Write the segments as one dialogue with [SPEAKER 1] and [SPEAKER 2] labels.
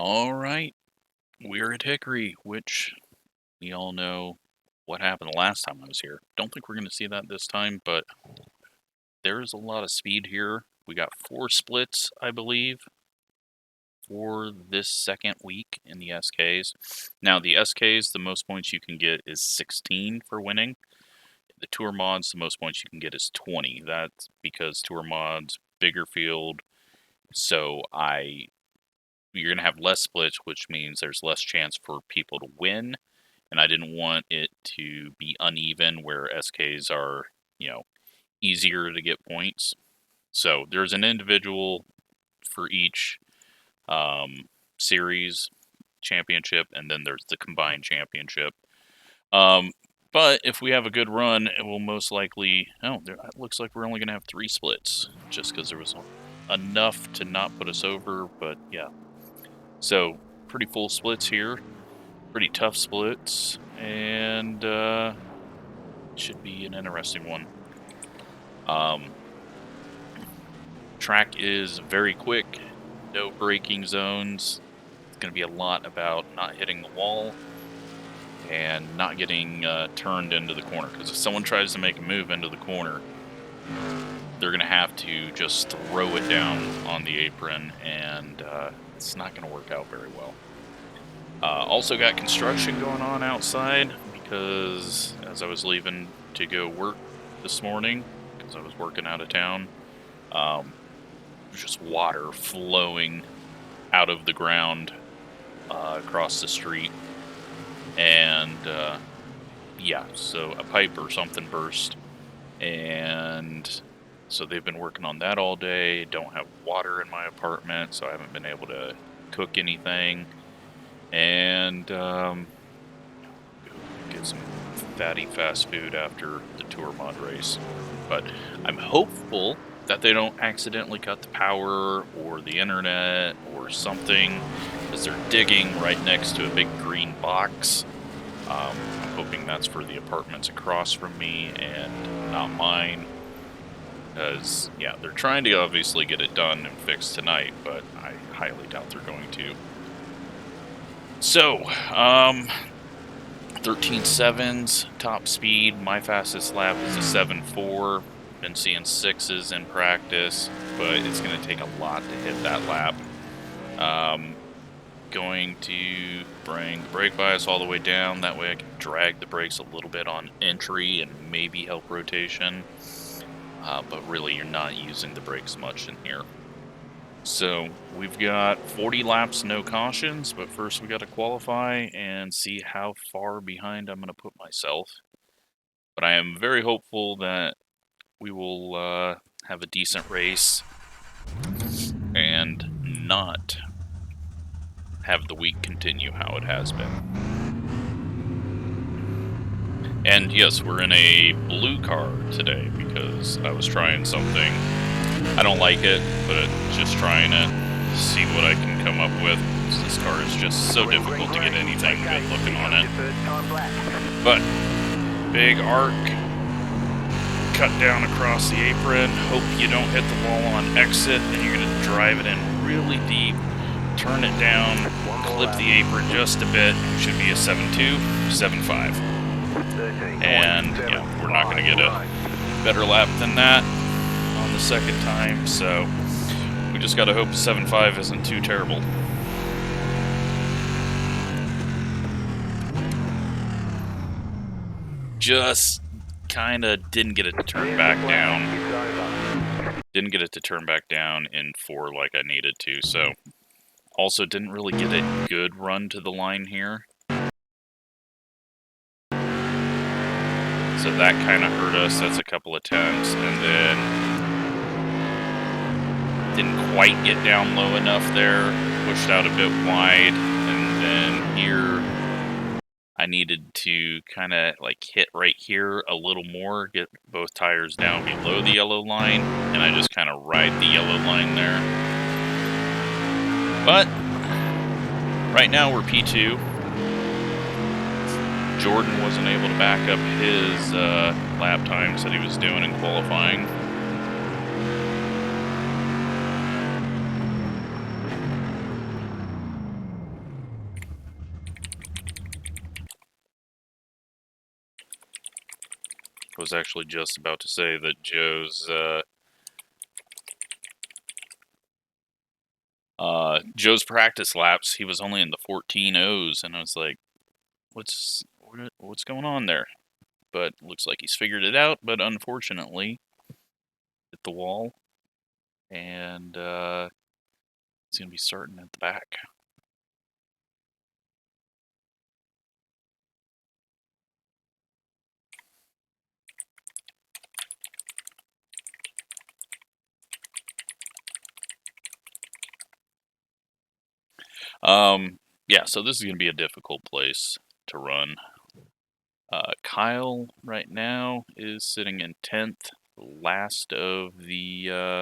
[SPEAKER 1] All right, we're at Hickory, which we all know what happened the last time I was here. Don't think we're going to see that this time, but there's a lot of speed here. We got 4 splits, I believe, for this second week in the SKs. Now, the SKs, the most points you can get is 16 for winning. The Tour Mods, the most points you can get is 20. That's because Tour Mods, bigger field, so you're going to have less splits, which means there's less chance for people to win. And I didn't want it to be uneven where SKs are, easier to get points. So there's an individual for each series championship, and then there's the combined championship. But if we have a good run, it will most likely... it looks like we're only going to have 3 splits, just because there was enough to not put us over, but yeah. So, pretty full splits here. Pretty tough splits, and should be an interesting one. Track is very quick, no braking zones. It's going to be a lot about not hitting the wall and not getting turned into the corner, because if someone tries to make a move into the corner, they're going to have to just throw it down on the apron, and it's not going to work out very well. Also got construction going on outside, because as I was leaving to go work this morning, because I was working out of town, there's just water flowing out of the ground across the street. And yeah, so a pipe or something burst, and so they've been working on that all day. Don't have water in my apartment, so I haven't been able to cook anything. And get some fatty fast food after the tour mod race. But I'm hopeful that they don't accidentally cut the power or the internet or something, because they're digging right next to a big green box. I'm hoping that's for the apartments across from me and not mine. Because, yeah, they're trying to obviously get it done and fixed tonight, but I highly doubt they're going to. So, 13.7s, top speed. My fastest lap is a 7.4. Been seeing 6s in practice, but it's going to take a lot to hit that lap. Going to bring the brake bias all the way down. That way I can drag the brakes a little bit on entry and maybe help rotation. But really, you're not using the brakes much in here. So we've got 40 laps, no cautions, but first we got to qualify and see how far behind I'm going to put myself. But I am very hopeful that we will have a decent race and not have the week continue how it has been. And yes, we're in a blue car today because I was trying something. I don't like it, but just trying it, see what I can come up with. This car is just so difficult to get anything good looking on it. But, big arc, cut down across the apron, hope you don't hit the wall on exit, then you're going to drive it in really deep, turn it down, clip the apron just a bit, it should be a 7.2, 7.5. And, yeah, we're not going to get a better lap than that on the second time, so we just gotta hope 7.5 isn't too terrible. Just kinda didn't get it to turn back down. Didn't get it to turn back down in 4 like I needed to, so also didn't really get a good run to the line here. So that kind of hurt us. That's a couple of tenths, and then didn't quite get down low enough there, pushed out a bit wide, and then here I needed to kind of like hit right here a little more, get both tires down below the yellow line, and I just kind of ride the yellow line there. But right now we're P2. Jordan wasn't able to back up his lap times that he was doing in qualifying. was actually just about to say that Joe's practice laps, he was only in the 14.0s, and I was like, what's going on there? But looks like he's figured it out, but unfortunately hit the wall, and he's going to be starting at the back. Yeah, so this is going to be a difficult place to run. Kyle right now is sitting in 10th, last of the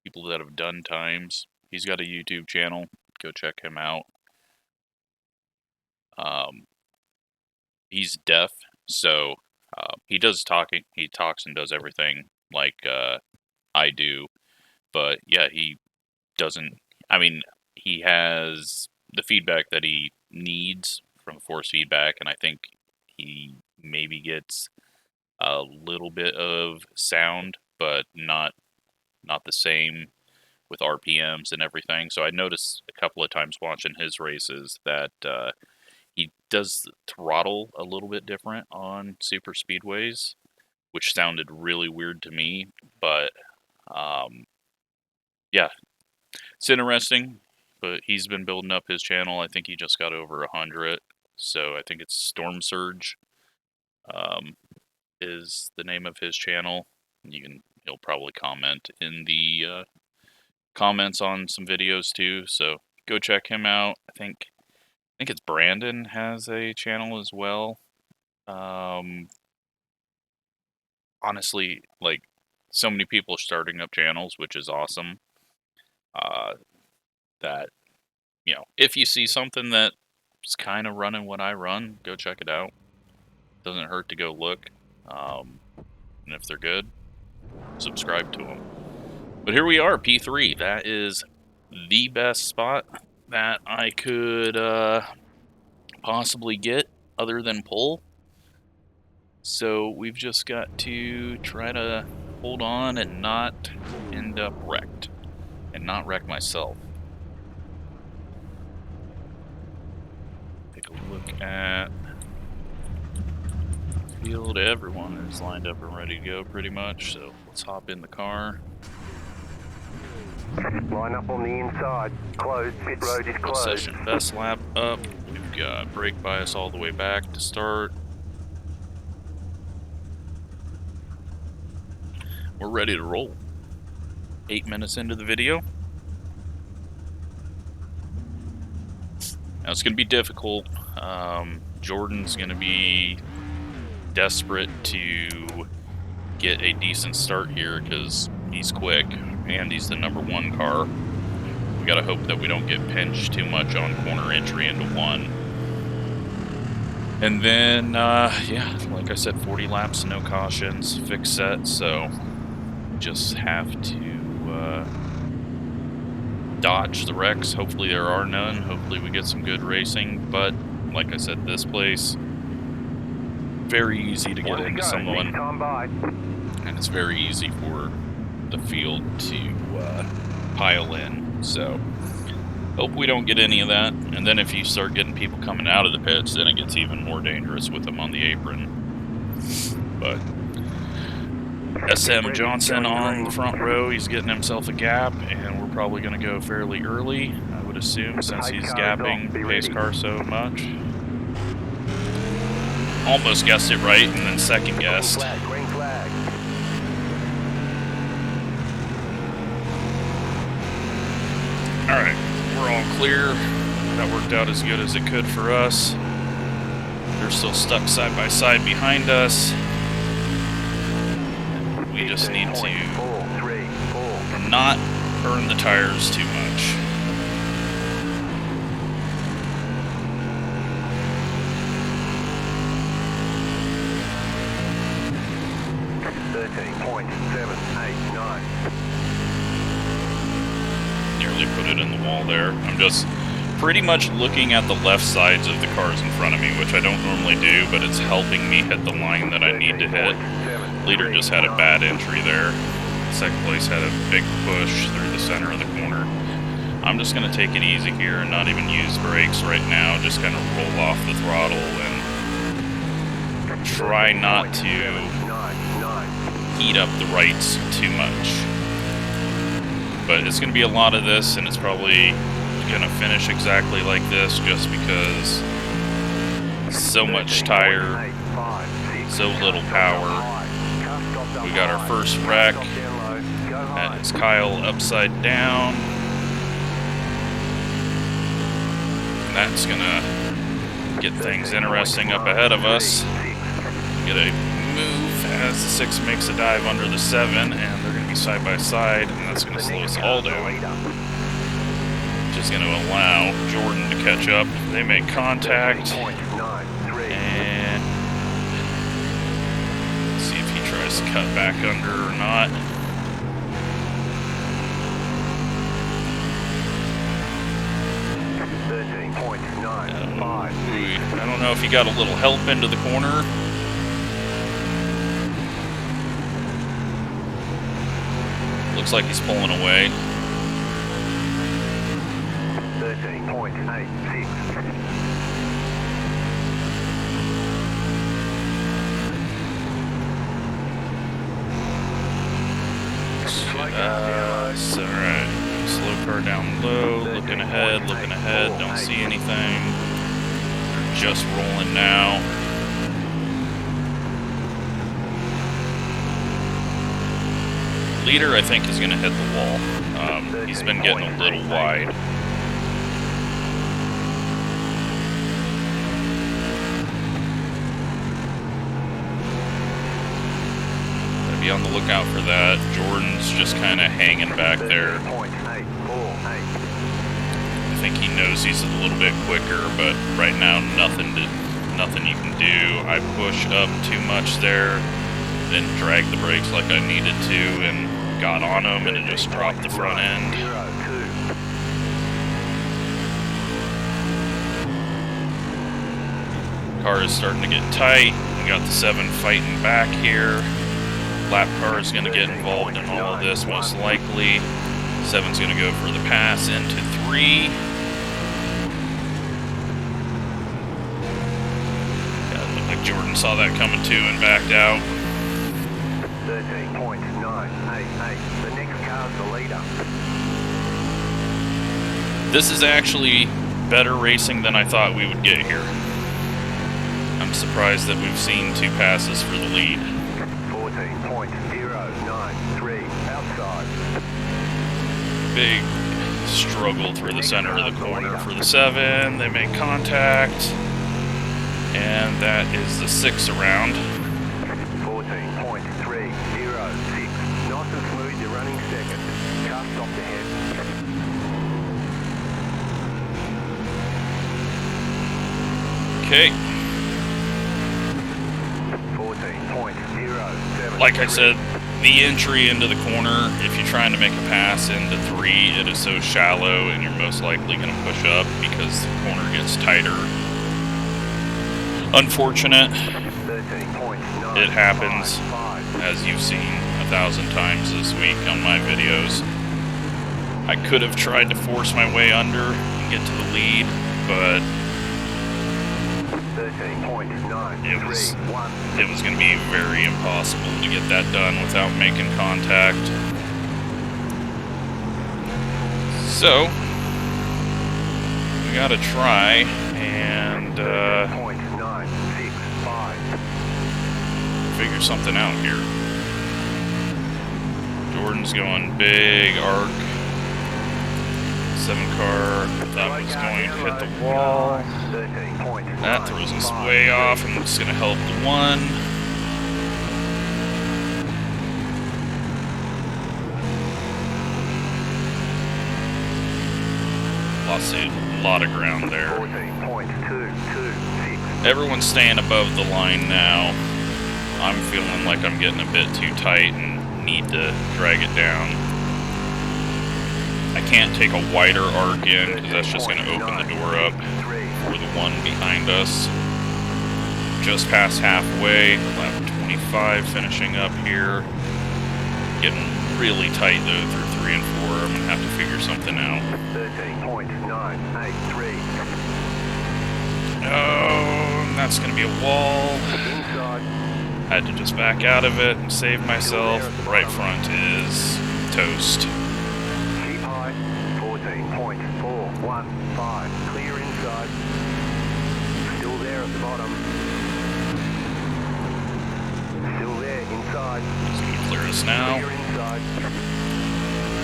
[SPEAKER 1] people that have done times. He's got a YouTube channel. Go check him out. He's deaf, so he does talking. He talks and does everything like I do. But yeah, he doesn't. I mean, he has the feedback that he needs from force feedback, and I think he maybe gets a little bit of sound, but not the same with RPMs and everything. So I noticed a couple of times watching his races that he does throttle a little bit different on super speedways, which sounded really weird to me. But yeah, it's interesting. But he's been building up his channel. I think he just got over 100. So I think it's Storm Surge is the name of his channel. He'll probably comment in the comments on some videos too. So go check him out. I think it's Brandon has a channel as well. Honestly, like, so many people are starting up channels, which is awesome. That, you know, if you see something that's kind of running what I run, go check it out. Doesn't hurt to go look. And if they're good, subscribe to them. But here we are, P3. That is the best spot that I could possibly get other than pole. So we've just got to try to hold on and not end up wrecked. And not wreck myself. Take a look at the field. Everyone is lined up and ready to go pretty much. So let's hop in the car.
[SPEAKER 2] Line up on the inside. Closed. Pit road is closed.
[SPEAKER 1] Session best lap up. We've got brake bias all the way back to start. We're ready to roll. 8 minutes into the video. Now it's going to be difficult. Jordan's going to be desperate to get a decent start here because he's quick and he's the #1 car. We got to hope that we don't get pinched too much on corner entry into 1. And then, yeah, like I said, 40 laps, no cautions, fixed set, so just have to dodge the wrecks. Hopefully there are none. Hopefully we get some good racing. But like I said, this place, very easy to get into someone, and it's very easy for the field to pile in. So hope we don't get any of that. And then if you start getting people coming out of the pits, then it gets even more dangerous with them on the apron. But SM Johnson on the front row, he's getting himself a gap, and we're probably going to go fairly early, I would assume, since he's gapping the pace car so much. Almost guessed it right, and then second guessed.
[SPEAKER 2] Green flag.
[SPEAKER 1] Alright, we're all clear. That worked out as good as it could for us. They're still stuck side by side behind us. We just need to not burn the tires too much. Nearly put it in the wall there. I'm just pretty much looking at the left sides of the cars in front of me, which I don't normally do, but it's helping me hit the line that I need to hit. Leader just had a bad entry there. Second place had a big push through the center of the corner. I'm just going to take it easy here and not even use brakes right now, just kind of roll off the throttle and try not to heat up the rights too much. But it's going to be a lot of this, and it's probably going to finish exactly like this just because so much tire, so little power. We got our first wreck. That is Kyle upside down. And that's going to get things interesting up ahead of us. Get a move as the 6 makes a dive under the 7, and they're going to be side by side, and that's going to slow us all down. Just going to allow Jordan to catch up. They make contact, and see if he tries to cut back under or not. I don't know if he got a little help into the corner. Looks like he's pulling away.
[SPEAKER 2] 13.86.
[SPEAKER 1] It's alright. Slow car down low, looking ahead, don't see anything. They're just rolling now. Leader, I think, is going to hit the wall. He's been getting a little wide. Gotta be on the lookout for that. Jordan's just kind of hanging back there. I think he knows he's a little bit quicker, but right now nothing you can do. I push up too much there, didn't drag the brakes like I needed to, and got on him, and it just dropped the front end. Car is starting to get tight. We got the 7 fighting back here. Lap car is going to get involved in all of this, most likely. 7's going to go for the pass into 3. Yeah, it looked like Jordan saw that coming too and backed out.
[SPEAKER 2] 13.988. The next car's the leader.
[SPEAKER 1] This is actually better racing than I thought we would get here. I'm surprised that we've seen 2 passes for the lead.
[SPEAKER 2] 14.093 outside.
[SPEAKER 1] Big struggle through the center of the corner for the 7. They make contact, and that is the 6 around.
[SPEAKER 2] 14.306. Nice and smooth, you're running second. Car stopped ahead.
[SPEAKER 1] Okay.
[SPEAKER 2] 14.07.
[SPEAKER 1] Like I said, the entry into the corner, if you're trying to make a pass into 3, it is so shallow, and you're most likely going to push up because the corner gets tighter. Unfortunate. It happens, as you've seen 1,000 times this week on my videos. I could have tried to force my way under and get to the lead, but it was going to be very impossible to get that done without making contact. So we got to try and figure something out here. Jordan's going big arc. 7 car, that was going to hit the wall. That throws us way off, and it's going to help the 1. Lost a lot of ground there. Everyone's staying above the line now. I'm feeling like I'm getting a bit too tight and need to drag it down. I I can't take a wider arc in because that's just going to open the door up for the one behind us. Just past halfway, lap 25 finishing up here. Getting really tight though through 3 and 4. I'm going to have to figure something out.
[SPEAKER 2] 13.983.
[SPEAKER 1] Oh, that's going to be a wall.
[SPEAKER 2] Inside.
[SPEAKER 1] Had to just back out of it and save myself. Right front is toast.
[SPEAKER 2] Keep high. 14.415. Clear inside. Still there at the bottom. Still there inside.
[SPEAKER 1] Just gonna clear us now.
[SPEAKER 2] Clear inside.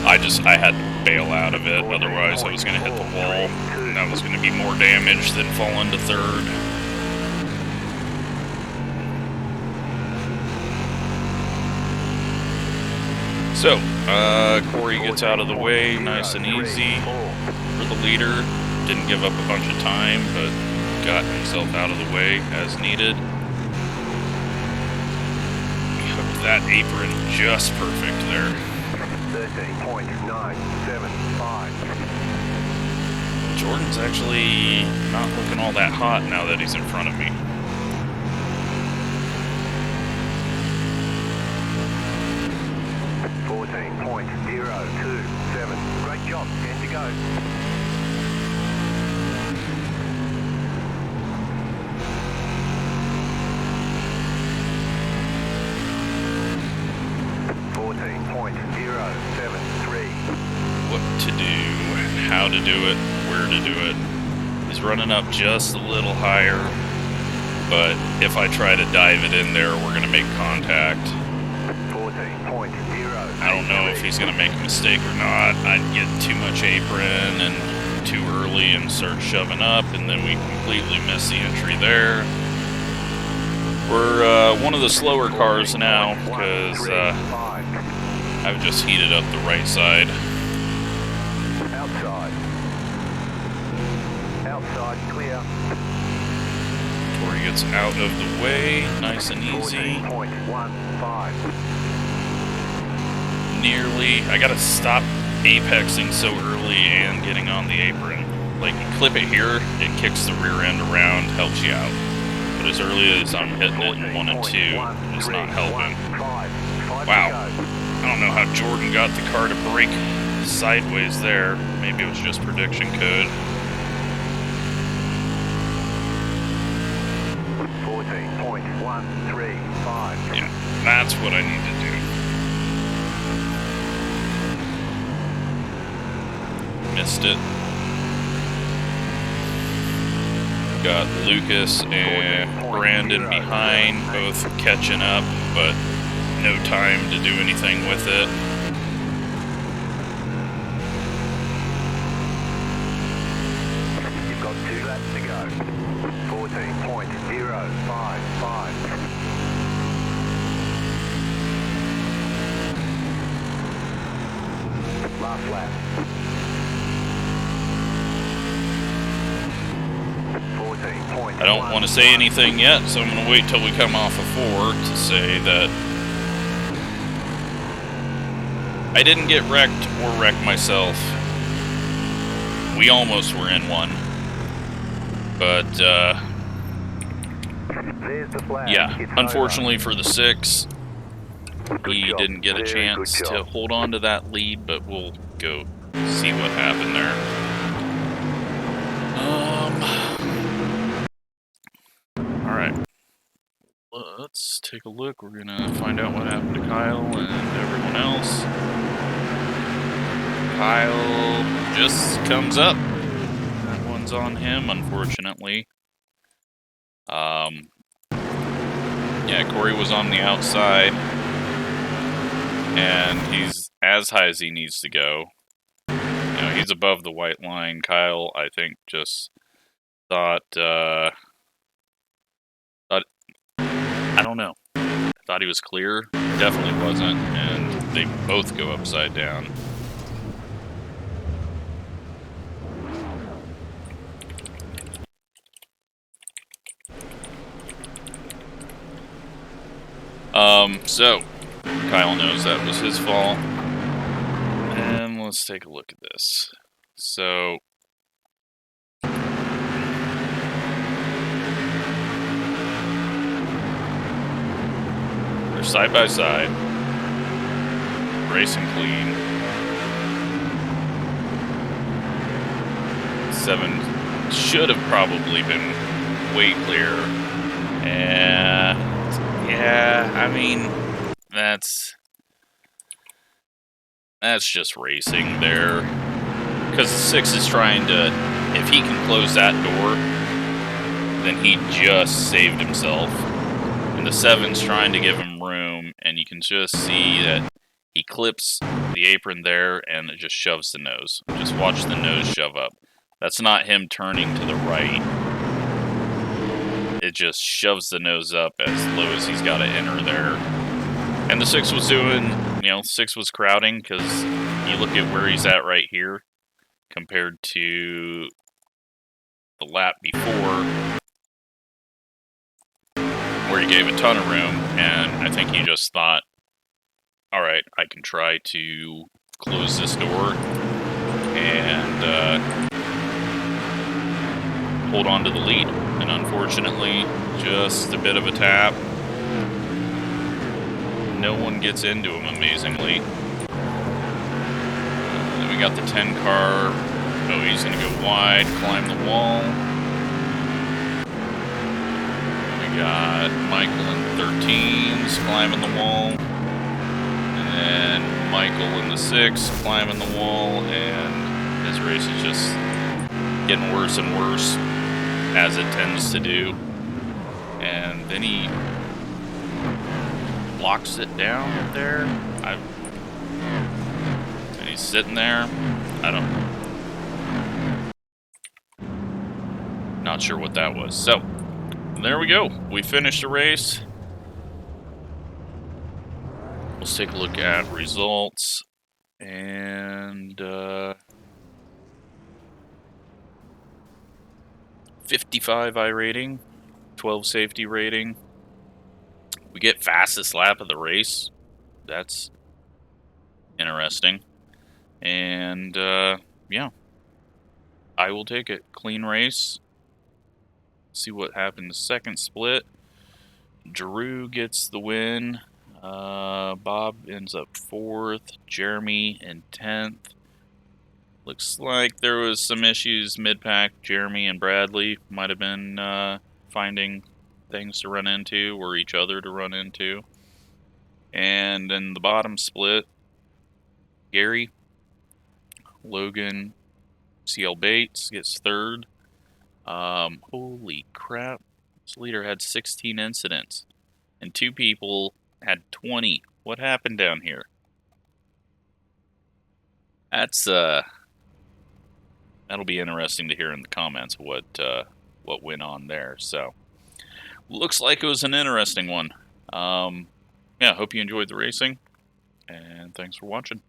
[SPEAKER 1] I had to bail out of it, otherwise I was gonna hit the wall, and that was gonna be more damage than fall into third. So, Corey gets out of the way, nice and easy for the leader. Didn't give up a bunch of time, but got himself out of the way as needed. He hooked that apron just perfect there.
[SPEAKER 2] 13.975.
[SPEAKER 1] Jordan's actually not looking all that hot now that he's in front of me.
[SPEAKER 2] .027. Great job. 10 to go.
[SPEAKER 1] What to do, how to do it, where to do it. He's running up just a little higher, but if I try to dive it in there, we're going to make contact.
[SPEAKER 2] 14.0.
[SPEAKER 1] I don't know if he's going to make a mistake or not. I'd get too much apron and too early and start shoving up, and then we completely miss the entry there. We're one of the slower cars now, because I've just heated up the right side.
[SPEAKER 2] Outside. Outside clear.
[SPEAKER 1] Corey gets out of the way, nice and easy.
[SPEAKER 2] 14.15.
[SPEAKER 1] Nearly. I gotta stop apexing so early and getting on the apron. Like, you clip it here, it kicks the rear end around, helps you out. But as early as I'm hitting it in 1 and 2, it's not helping. Wow. I don't know how Jordan got the car to brake sideways there. Maybe it was just prediction code.
[SPEAKER 2] 14.135.
[SPEAKER 1] Yeah, that's what I need to do. Missed it. Got Lucas and Brandon behind, both catching up, but no time to do anything with it.
[SPEAKER 2] You've got 2 laps to go. 14.055. Last lap. 14.1.
[SPEAKER 1] I don't want to say anything yet, so I'm going to wait till we come off of 4 to say that I didn't get wrecked or wreck myself. We almost were in 1. But, yeah, unfortunately for the 6, he didn't get a chance to hold on to that lead, but we'll go see what happened there. Alright. Let's take a look. We're gonna find out what happened to Kyle and everyone else. Kyle just comes up. That one's on him, unfortunately. Yeah, Corey was on the outside, and he's as high as he needs to go. You know, he's above the white line. Kyle, I think, just thought, I don't know. I thought he was clear. Definitely wasn't, and they both go upside down. So Kyle knows that was his fault, and And let's take a look at this. So they're side by side, racing clean. 7 should have probably been way clear. And yeah, I mean, that's just racing there. Because the 6 is trying to, if he can close that door, then he just saved himself. And the 7's trying to give him room, and you can just see that he clips the apron there, and it just shoves the nose. Just watch the nose shove up. That's not him turning to the right. It just shoves the nose up as low as he's got to enter there. And the 6 was doing, 6 was crowding, because you look at where he's at right here compared to the lap before, where he gave a ton of room, and I think he just thought, alright, I can try to close this door and hold on to the lead. And unfortunately, just a bit of a tap. No one gets into him, amazingly. Then we got the 10 car. Oh, he's going to go wide, climb the wall. We got Michael in 13s climbing the wall. And then Michael in the 6 climbing the wall. And his race is just getting worse and worse, as it tends to do. And then he blocks it down there. And he's sitting there. I don't know. Not sure what that was. So, there we go. We finished the race. Let's take a look at results. And 55 iRating, 12 safety rating. We get fastest lap of the race. That's interesting. And yeah, I will take it. Clean race. See what happens. Second split. Drew gets the win. Bob ends up 4th. Jeremy in 10th. Looks like there was some issues mid-pack. Jeremy and Bradley might have been finding things to run into or each other to run into. And in the bottom split, Gary, Logan, CL Bates gets 3rd. Holy crap. This leader had 16 incidents. And 2 people had 20. What happened down here? That's, that'll be interesting to hear in the comments what went on there. So, looks like it was an interesting one. Yeah, hope you enjoyed the racing, and thanks for watching.